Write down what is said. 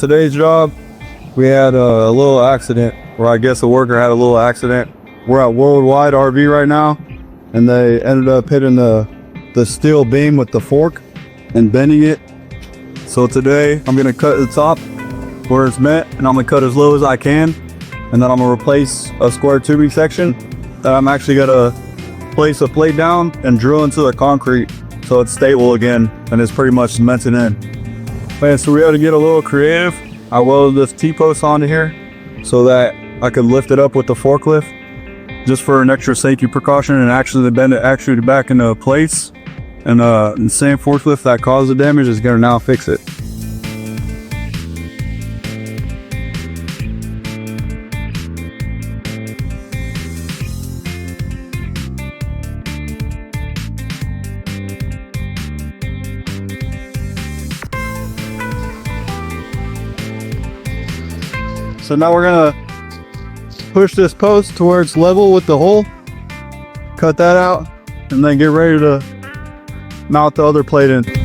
today's job, we had a little accident, or I guess a worker had a little accident. We're at Worldwide RV right now, and they ended up hitting the steel beam with the fork and bending it. So today I'm gonna cut the top where it's met, and I'm gonna cut as low as I can, and then I'm gonna replace a square tubing section that I'm actually gonna place a plate down and drill into the concrete so it's stable again and it's pretty much cemented in. Man, so we had to get a little creative. I welded this T-post onto here so that I could lift it up with the forklift just for an extra safety precaution, and actually bend it actually back into place. And the same forklift that caused the damage is gonna now fix it. So now we're gonna push this post to where it's level with the hole, cut that out, and then get ready to mount the other plate in.